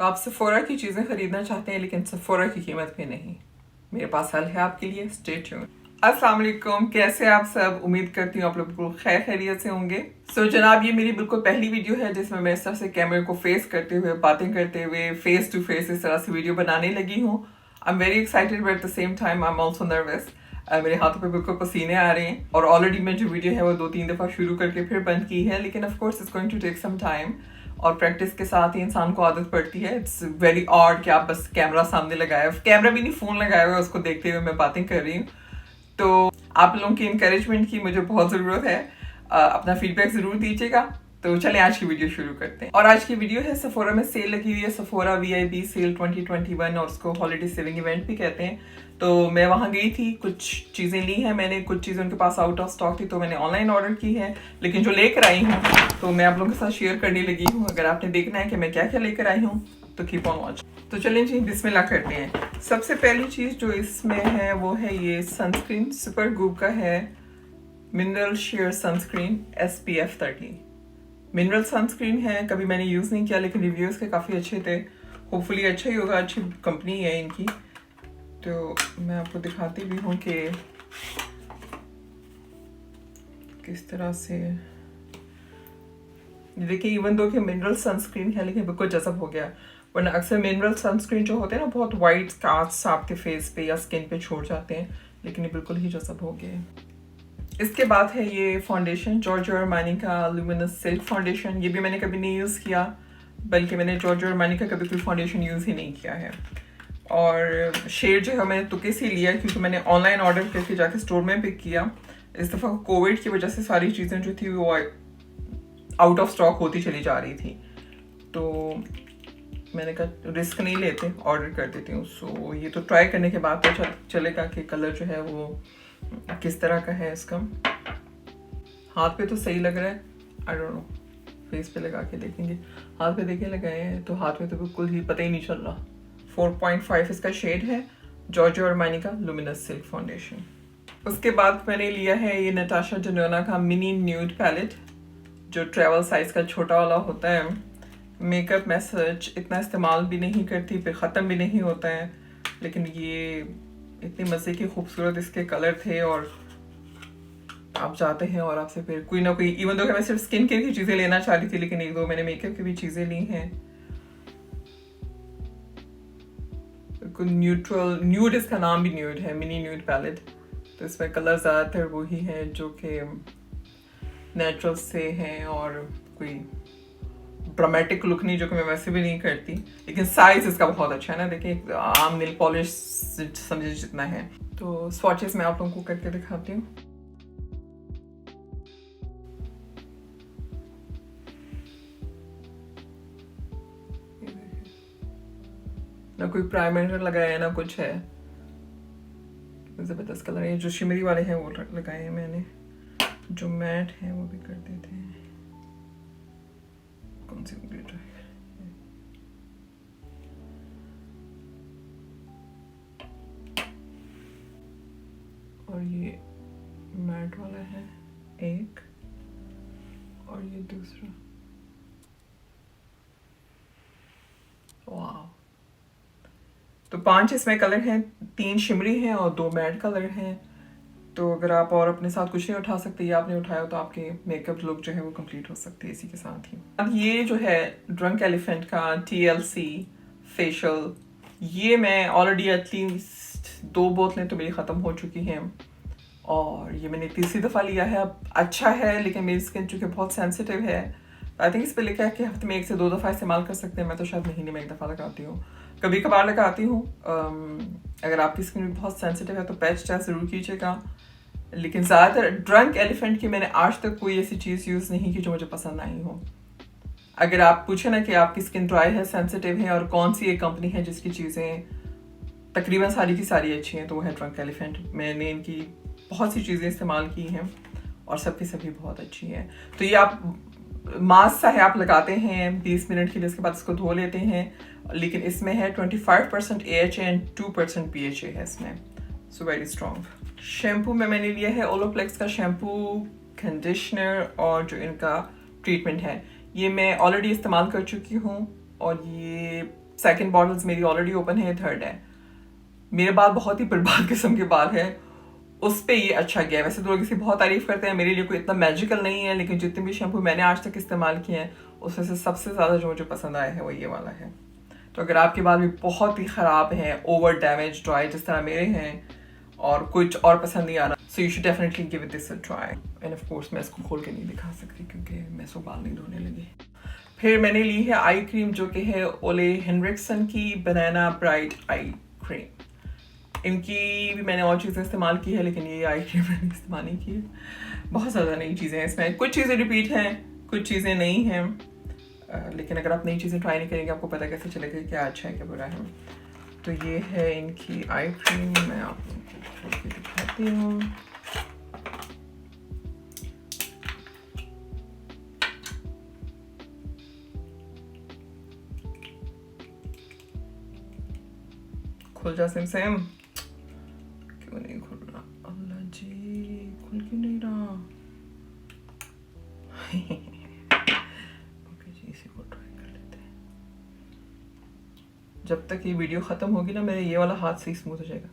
तो आप सेफोरा की चीज़ें खरीदना चाहते हैं लेकिन सेफोरा की कीमत पे नहीं, मेरे पास हल है आपके लिए। Stay tuned. अस्सलाम वालेकुम, कैसे आप सब? उम्मीद करती हूँ आप लोग बिल्कुल खैर खैरियत से होंगे। जनाब, ये मेरी बिल्कुल पहली वीडियो है जिसमें मैं इस तरह से कैमरे को फेस करते हुए, बातें करते हुए, फेस टू फेस इस तरह से वीडियो बनाने लगी हूँ। I am very excited but at the same time I am also nervous. मेरे हाथों पे बिल्कुल पसीने आ रहे हैं और ऑलरेडी मैं जो वीडियो है वो 2-3 दफ़ा शुरू करके फिर बंद की है, लेकिन of course it's going to take some time और प्रैक्टिस के साथ ही इंसान को आदत पड़ती है। इट्स वेरी ऑड कि आप बस कैमरा सामने लगाया, कैमरा भी नहीं फ़ोन लगाया हुआ, उसको देखते हुए मैं बातें कर रही हूँ। तो आप लोगों की इंकरेजमेंट की मुझे बहुत ज़रूरत है। अपना फीडबैक ज़रूर दीजिएगा। तो चलें आज की वीडियो शुरू करते हैं। और आज की वीडियो है सेफोरा में सेल लगी हुई है, सेफोरा वीआईपी सेल 2021 और उसको हॉलीडे सेविंग इवेंट भी कहते हैं। तो मैं वहाँ गई थी, कुछ चीज़ें ली हैं मैंने, कुछ चीज़ें उनके पास आउट ऑफ स्टॉक थी तो मैंने ऑनलाइन ऑर्डर की है, लेकिन जो लेकर आई हूँ तो मैं आप लोगों के साथ शेयर करने लगी हूँ। अगर आपने देखना है कि मैं क्या क्या लेकर आई हूँ तो कीप ऑन वॉच। तो चलें जी, बिस्मिल्लाह करते हैं। सबसे पहली चीज़ जो इसमें है वो है ये सनस्क्रीन, सुपर गूप का है mineral share sunscreen SPF 30। Mineral sunscreen है, कभी मैंने यूज़ नहीं किया लेकिन रिव्यूज़ के काफ़ी अच्छे थे। होपफुली अच्छा ही होगा, अच्छी कंपनी है इनकी। तो मैं आपको दिखाती भी हूँ कि किस तरह से, देखिए इवन दो कि मिनरल सनस्क्रीन है लेकिन बिल्कुल जज़ब हो गया। वरना अक्सर मिनरल सनस्क्रीन जो होते हैं ना बहुत वाइट स्कार्स आपके फेस पे या स्किन पे छोड़ जाते हैं, लेकिन ये बिल्कुल ही जज़ब हो गए। इसके बाद है ये फाउंडेशन, जॉर्जियो अरमानी का लुमिनस सिल्क फाउंडेशन। ये भी मैंने कभी नहीं यूज़ किया, बल्कि मैंने जॉर्जियो अरमानी का कभी कोई फाउंडेशन यूज़ ही नहीं किया है। और शेड जो है मैंने तुक्के से लिया क्योंकि मैंने ऑनलाइन ऑर्डर करके जाके स्टोर में पिक किया। इस दफ़ा कोविड की वजह से सारी चीज़ें जो थी वो आउट ऑफ स्टॉक होती चली जा रही थी, तो मैंने कहा रिस्क नहीं लेते, ऑर्डर कर देती हूँ। सो ये तो ट्राई करने के बाद तो चलेगा कि कलर जो है वो किस तरह का है इसका। हाथ पे तो सही लग रहा है, आई डोंट नो, फेस पे लगा के देखेंगे। हाथ पे देखे लगाए हैं तो हाथ में तो बिल्कुल ही पता ही नहीं चल रहा। 4.5 इसका शेड है, जॉर्जियो अरमानी का लुमिनस सिल्क फाउंडेशन। उसके बाद मैंने लिया है ये नटाशा डेनोना का मिनी न्यूड पैलेट, जो ट्रैवल साइज का छोटा वाला होता है। मेकअप मैसेज इतना इस्तेमाल भी नहीं करती, फिर ख़त्म भी नहीं होता है, लेकिन ये इतनी मज़े की खूबसूरत इसके कलर थे और आप जाते हैं और आपसे फिर कोई ना कोई, इवन दो कि मैं सिर्फ स्किन केयर की चीज़ें लेना चाह रही थी लेकिन एक दो मैंने मेकअप की भी चीज़ें ली हैं। न्यूट्रल न्यूड, इसका नाम भी न्यूड है, मिनी न्यूड पैलेट। तो इसमें कलर ज़्यादातर वही हैं जो कि नेचुरल से हैं और कोई ड्रामेटिक लुक नहीं, जो कि मैं वैसे भी नहीं करती, लेकिन साइज इसका बहुत अच्छा है ना। देखिए आम नेल पॉलिश समझे जितना है। तो स्वॉचेस मैं आप लोगों को करके दिखाती हूँ। ना कोई प्राइमर लगाया है ना कुछ है, जबरदस्त कलर है। जो शिमरी वाले हैं वो लगाए हैं मैंने, जो मैट है वो भी कर देते हैं। कौन सी ग्लिटर है? और ये मैट वाला है एक, और ये दूसरा। वाह, तो 5 इसमें कलर हैं, 3 शिमरी हैं और 2 मैट कलर हैं। तो अगर आप और अपने साथ कुछ नहीं उठा सकते या आपने उठाया तो आपके मेकअप लुक जो है वो कंप्लीट हो सकती है इसी के साथ ही। अब ये जो है ड्रंक एलिफेंट का TLC फेशियल, ये मैं ऑलरेडी एटलीस्ट 2 बोतलें तो मेरी ख़त्म हो चुकी हैं और ये मैंने तीसरी दफ़ा लिया है। अब अच्छा है लेकिन मेरी स्किन चूँकि बहुत सेंसिटिव है, आई थिंक इस पर लिखा है कि हफ्ते में 1 से 2 दफ़ा इस्तेमाल कर सकते हैं। मैं तो शायद महीने में 1 दफ़ा लगाती हूँ, कभी कभार लगाती हूँ। अगर आपकी स्किन भी बहुत सेंसिटिव है तो पैच टेस्ट ज़रूर कीजिएगा, लेकिन ज़्यादातर ड्रंक एलिफेंट की मैंने आज तक कोई ऐसी चीज़ यूज़ नहीं की जो मुझे पसंद आई हो। अगर आप पूछे ना कि आपकी स्किन ड्राई है, सेंसिटिव है और कौन सी एक कंपनी है जिसकी चीज़ें तकरीबन सारी की सारी अच्छी हैं, तो वो है ड्रंक एलिफेंट। मैंने इनकी बहुत सी चीज़ें इस्तेमाल की हैं और सबकी सभी बहुत अच्छी हैं। तो ये आप मास्क सा है, आप लगाते हैं 20 मिनट के लिए, उसके बाद इसको धो लेते हैं, लेकिन इसमें है 25% AHA एंड 2% PHA है इसमें, सो वेरी स्ट्रॉन्ग। शैम्पू में मैंने लिया है ओलोप्लेक्स का शैम्पू, कंडीशनर और जो इनका ट्रीटमेंट है ये मैं ऑलरेडी इस्तेमाल कर चुकी हूँ और ये सेकंड बॉटल्स मेरी ऑलरेडी ओपन है, थर्ड है। मेरे बाल बहुत ही बर्बाद किस्म के बाल है, उस पर ये अच्छा गया। वैसे तो लोग इसकी बहुत तारीफ करते हैं, मेरे लिए कोई इतना मैजिकल नहीं है, लेकिन जितने भी शैम्पू मैंने आज तक इस्तेमाल किए हैं उसमें से सबसे ज़्यादा जो मुझे पसंद आया है वो ये वाला है। तो अगर आपके बाल भी बहुत ही ख़राब हैं, ओवर डैमेज ड्राई जिस तरह मेरे हैं, और कुछ और पसंद नहीं आ रहा, so you should definitely give it this a try. End of course मैं इसको खोल के नहीं दिखा सकती क्योंकि मैं सो बाल नहीं धोने लगी। फिर मैंने ली है आई क्रीम, जो कि है ओले हेनरिक्सन की बनाना ब्राइट आई क्रीम। इनकी भी मैंने और चीज़ें इस्तेमाल की है, लेकिन ये आई क्रीम मैंने इस्तेमाल नहीं की है। बहुत ज़्यादा नई चीज़ें हैं इसमें, कुछ चीज़ें रिपीट हैं, कुछ चीज़ें नई हैं, लेकिन अगर आप नई चीज़ें ट्राई नहीं करेंगे आपको पता कैसे चलेगा क्या अच्छा है क्या बुरा है। तो ये है इनकी आई क्रीम, मैं आपको दिखाती हूँ। खुल जा सिम सिम, क्यों नहीं खुल रहा? अल्लाह जी, खुल क्यों नहीं रहा? ओके जी, इसी को ट्राई कर लेते हैं। जब तक ये वीडियो ख़त्म होगी ना, मेरे ये वाला हाथ से स्मूथ हो जाएगा।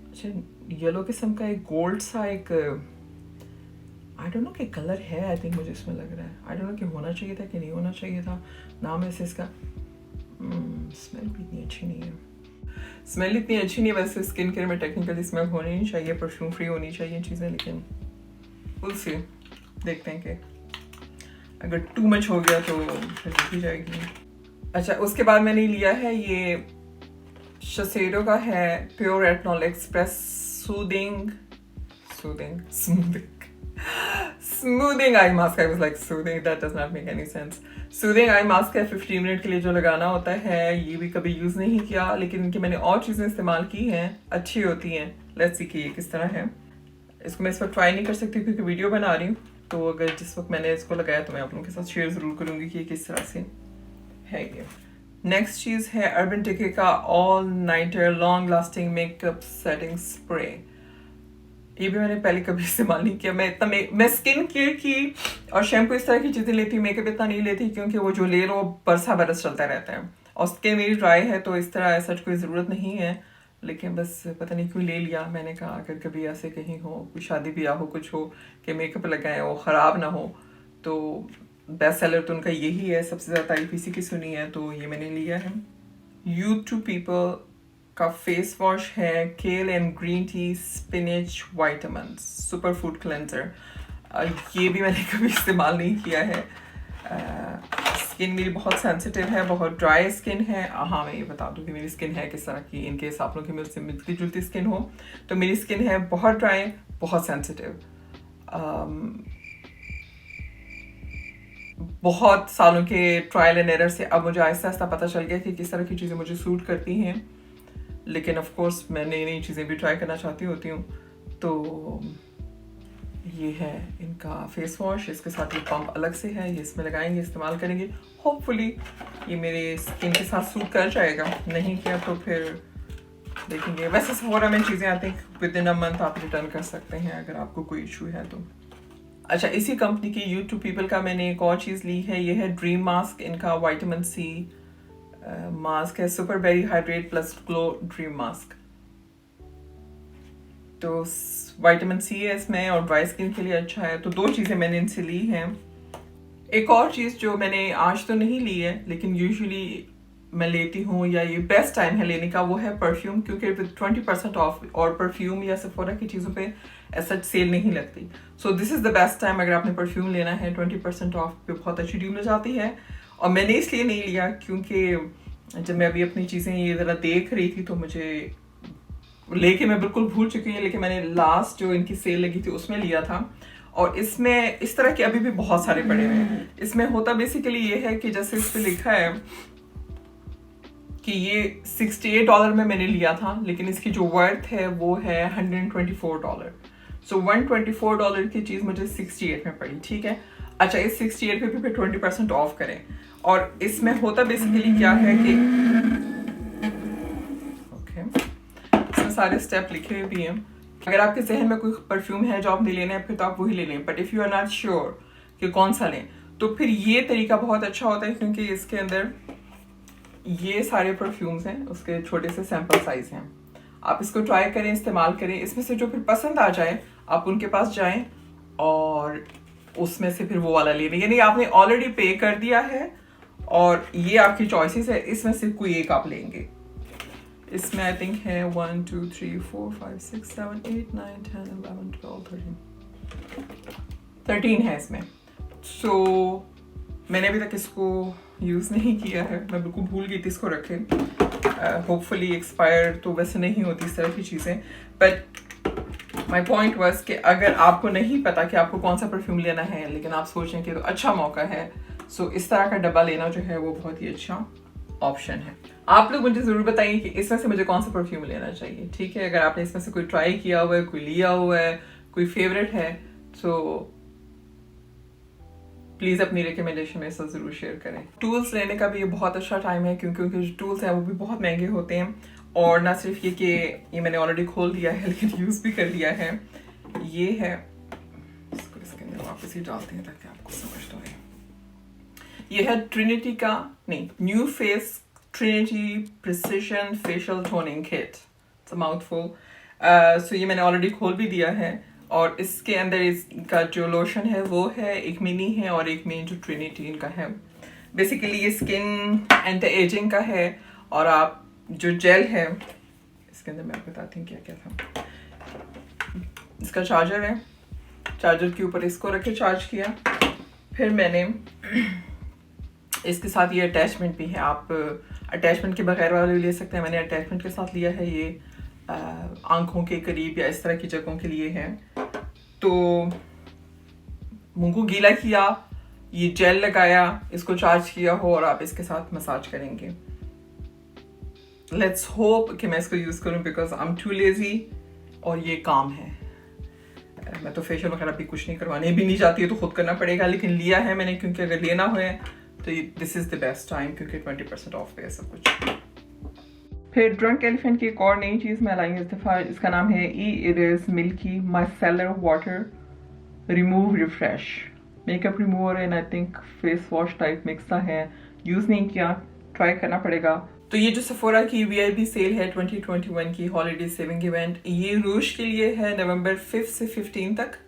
अच्छा, येलो किस्म का एक गोल्ड सा एक आई डोंट नो कि कलर है, आई थिंक मुझे इसमें लग रहा है। आई डोंट नो कि होना चाहिए था कि नहीं होना चाहिए था। नाम ऐसे इसका, स्मेल भी इतनी अच्छी नहीं है, स्मेल इतनी अच्छी नहीं है। वैसे स्किन केयर में टेक्निकली स्मेल होनी नहीं चाहिए, परफ्यूम फ्री होनी चाहिए चीज़ें, लेकिन विल सी, देखते हैं कि अगर टू मच हो गया तो फिर देखी जाएगी। अच्छा, उसके बाद मैंने लिया है ये शसेडो का है pure retinol express soothing smoothing eye mask. I was like soothing, that does not make any sense. Soothing eye mask है, 15 मिनट के लिए जो लगाना होता है। ये भी कभी यूज़ नहीं किया, लेकिन इनकी मैंने और चीज़ें इस्तेमाल की हैं, अच्छी होती हैं। लेट्स सी कि ये किस तरह है। इसको मैं इस वक्त ट्राई नहीं कर सकती क्योंकि वीडियो बना रही हूँ, तो अगर जिस वक्त मैंने इसको लगाया तो मैं आप लोगों के साथ शेयर ज़रूर करूँगी कि ये किस तरह से है। ये नेक्स्ट चीज़ है अर्बन डिके का all nighter long lasting makeup setting spray. ये भी मैंने पहले कभी इस्तेमाल नहीं किया। मैं स्किन केयर की और शैम्पू इस तरह की चीज़ें लेती हूँ, मेकअप इतना नहीं लेती क्योंकि वो जो ले लो बरसा बरस चलता रहता है, और स्किन मेरी ड्राई है तो इस तरह ऐसा कोई ज़रूरत नहीं है। लेकिन बस पता नहीं क्यों ले लिया। मैंने कहा अगर कभी ऐसे कहीं हो, कोई शादी ब्याह हो, कुछ हो कि मेकअप लगाएं वो ख़राब ना हो, तो बेस्ट सेलर तो उनका यही है, सबसे ज़्यादा तारीफ इसी की सुनी है, तो ये मैंने लिया है। यूथ टू पीपल का फेस वॉश है केल and green tea spinach vitamin super food cleanser. ये भी मैंने कभी इस्तेमाल नहीं किया है। स्किन मेरी बहुत सेंसिटिव है, बहुत ड्राई स्किन है। हाँ, मैं ये बता दूँ कि मेरी स्किन है किस तरह की, इनके आप लोगों की मुझसे मिलती जुलती स्किन हो, तो मेरी स्किन है बहुत ड्राई, बहुत सेंसिटिव। बहुत सालों के ट्रायल एंड एरर से अब मुझे आहिस्ता आहिस्ता पता चल गया कि किस तरह की चीज़ें मुझे सूट करती हैं, लेकिन ऑफ कोर्स मैं नई नई चीज़ें भी ट्राई करना चाहती होती हूँ। तो ये है इनका फेस वॉश, इसके साथ ये पंप अलग से है, ये इसमें लगाएंगे, इस्तेमाल करेंगे। होपफुली ये मेरे स्किन के साथ सूट कर जाएगा, नहीं किया तो फिर देखेंगे। वैसे सेफोरा में चीज़ें I think with in a month आप रिटर्न कर सकते हैं अगर आपको कोई इशू है तो। अच्छा, इसी कंपनी की यूथ टू पीपल का मैंने एक और चीज़ ली है, ये है ड्रीम मास्क। इनका विटामिन सी मास्क है, super berry hydrate plus glow dream mask. तो विटामिन सी है इसमें और ड्राई स्किन के लिए अच्छा है, तो दो चीज़ें मैंने इनसे ली हैं। एक और चीज़ जो मैंने आज तो नहीं ली है लेकिन यूजुअली मैं लेती हूँ, या ये बेस्ट टाइम है लेने का, वो है परफ्यूम, क्योंकि विद 20% ऑफ और परफ्यूम या सेफोरा की चीज़ों पे ऐसा सेल नहीं लगती। So this is the best time अगर आपने परफ्यूम लेना है, 20% ऑफ पे बहुत अच्छी डील मिल जाती है। और मैंने इसलिए नहीं लिया क्योंकि जब मैं अभी अपनी चीज़ें ये ज़रा देख रही थी तो मुझे लेके मैं बिल्कुल भूल चुकी हूँ, लेकिन मैंने लास्ट जो इनकी सेल लगी थी उसमें लिया था। और इसमें इस तरह के अभी भी बहुत सारे पड़े हुए हैं। इसमें होता बेसिकली ये है कि जैसे इस पर लिखा है कि ये $68 में मैंने लिया था, लेकिन इसकी जो वर्थ है वो है $124। सो $124 की चीज़ मुझे 68 में पड़ी, ठीक है। अच्छा, इस 68 पे भी 20% ऑफ करें। और इसमें होता बेसिकली क्या है कि इसमें सारे स्टेप लिखे हुए भी हैं। अगर आपके जहन में कोई परफ्यूम है जो आपने लेना है फिर तो आप वही ले लें, but if you are not sure कि कौन सा लें तो फिर ये तरीका बहुत अच्छा होता है, क्योंकि इसके अंदर ये सारे परफ्यूम्स हैं, उसके छोटे से सैम्पल साइज हैं। आप इसको ट्राई करें, इस्तेमाल करें, इसमें से जो फिर पसंद आ जाए आप उनके पास जाएं और उसमें से फिर वो वाला ले लें। यानी आपने ऑलरेडी पे कर दिया है और ये आपकी चॉइसेस है, इसमें से कोई एक आप लेंगे। इसमें आई थिंक है 1 2 3 4 5 6 7 8 9 10 11 12 13 है इसमें। सो मैंने अभी तक इसको यूज़ नहीं किया है, मैं बिल्कुल भूल गई थी इसको रखे। होपफुली एक्सपायर तो वैसे नहीं होती इस तरह की चीज़ें, बट माई पॉइंट वाज कि अगर आपको नहीं पता कि आपको कौन सा परफ्यूम लेना है लेकिन आप सोचें कि तो अच्छा मौका है, सो इस तरह का डब्बा लेना जो है वो बहुत ही अच्छा ऑप्शन है। आप लोग मुझे ज़रूर बताइए कि इसमें से मुझे कौन सा परफ्यूम लेना चाहिए, ठीक है? अगर आपने इसमें से कोई ट्राई किया हुआ है, कोई लिया हुआ है, कोई फेवरेट है, तो प्लीज़ अपनी रिकमेंडेशन मेरे साथ ज़रूर शेयर करें। टूल्स लेने का भी ये बहुत अच्छा टाइम है क्योंकि उनके जो टूल्स हैं वो भी बहुत महंगे होते हैं। और ना सिर्फ ये कि ये मैंने ऑलरेडी खोल दिया है लेकिन यूज़ भी कर लिया है। ये है, इसको इसके अंदर वापस ही डालते हैं ताकि आपको समझ तो आए। ये है ट्रिनिटी का, नहीं, new face Trinity precision facial toning kit. It's a mouthful. So ये मैंने ऑलरेडी खोल भी दिया है और इसके अंदर इसका जो लोशन है वो है, एक मिनी है और एक मेन जो ट्रिनिटी इनका है। बेसिकली ये स्किन एंटी एजिंग का है और आप जो जेल है इसके अंदर मैं आपको बताती हूँ क्या क्या था। इसका चार्जर है, चार्जर के ऊपर इसको रख के चार्ज किया। फिर मैंने इसके साथ ये अटैचमेंट भी है, आप अटैचमेंट के बगैर वाले भी ले सकते हैं। मैंने अटैचमेंट के साथ लिया है, ये आंखों के करीब या इस तरह की जगहों के लिए है। तो मुंह को गीला किया, ये जेल लगाया, इसको चार्ज किया हो और आप इसके साथ मसाज करेंगे। लेट्स होप कि मैं इसको यूज़ करूं because I am too lazy और ये काम है। मैं तो फेशियल वगैरह भी कुछ नहीं करवाने भी नहीं चाहती है, तो खुद करना पड़ेगा, लेकिन लिया है मैंने क्योंकि अगर लेना हो तो this is the best time क्योंकि 20% ऑफ पे है सब कुछ। फिर ड्रंक एलिफेंट की एक और नई चीज़ मैं लाई हूँ इस दफ़ा, इसका नाम है erase milky micellar water remove refresh makeup remover and I think face wash type mix सा है। यूज़ नहीं किया, ट्राई करना पड़ेगा। तो ये जो सेफोरा की VIP सेल है 2021 की हॉलीडे सेविंग इवेंट, ये रूश के लिए है नवंबर 5 से 15 तक,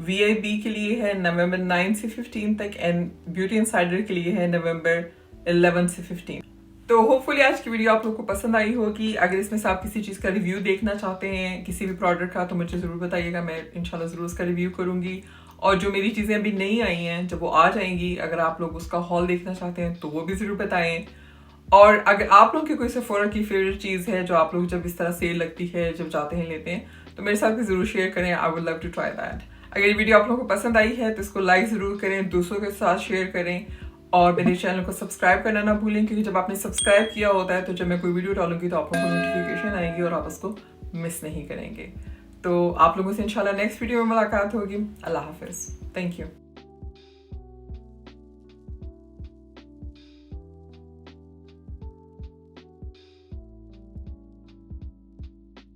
VIP के लिए है नवंबर 9 से 15 तक एंड ब्यूटी इनसाइडर के लिए है नवंबर 11 से 15। तो होपफुली आज की वीडियो आप लोग को पसंद आई होगी। अगर इसमें से आप किसी चीज़ का रिव्यू देखना चाहते हैं किसी भी प्रोडक्ट का तो मुझे ज़रूर बताइएगा, मैं इंशाल्लाह ज़रूर उसका रिव्यू करूँगी। और जो मेरी चीज़ें अभी नहीं आई हैं जब वो आ जाएंगी, अगर आप लोग उसका हॉल देखना चाहते हैं तो वो भी ज़रूर बताएं। और अगर आप लोग की कोई सेफोरा की फेवरेट चीज़ है जो आप लोग जब इस तरह सेल लगती है जब जाते हैं लेते हैं तो मेरे साथ भी ज़रूर शेयर करें। I would love to try that. अगर ये वीडियो आप लोगों को पसंद आई है तो इसको लाइक ज़रूर करें, दूसरों के साथ शेयर करें और मेरे चैनल को सब्सक्राइब करना ना भूलें क्योंकि जब आपने सब्सक्राइब किया होता है तो जब मैं कोई वीडियो डालूंगी तो आप लोगों को नोटिफिकेशन आएगी और आप उसको मिस नहीं करेंगे। तो आप लोगों से इंशाल्लाह नेक्स्ट वीडियो में मुलाकात होगी। अल्लाह हाफिज़। Thank you.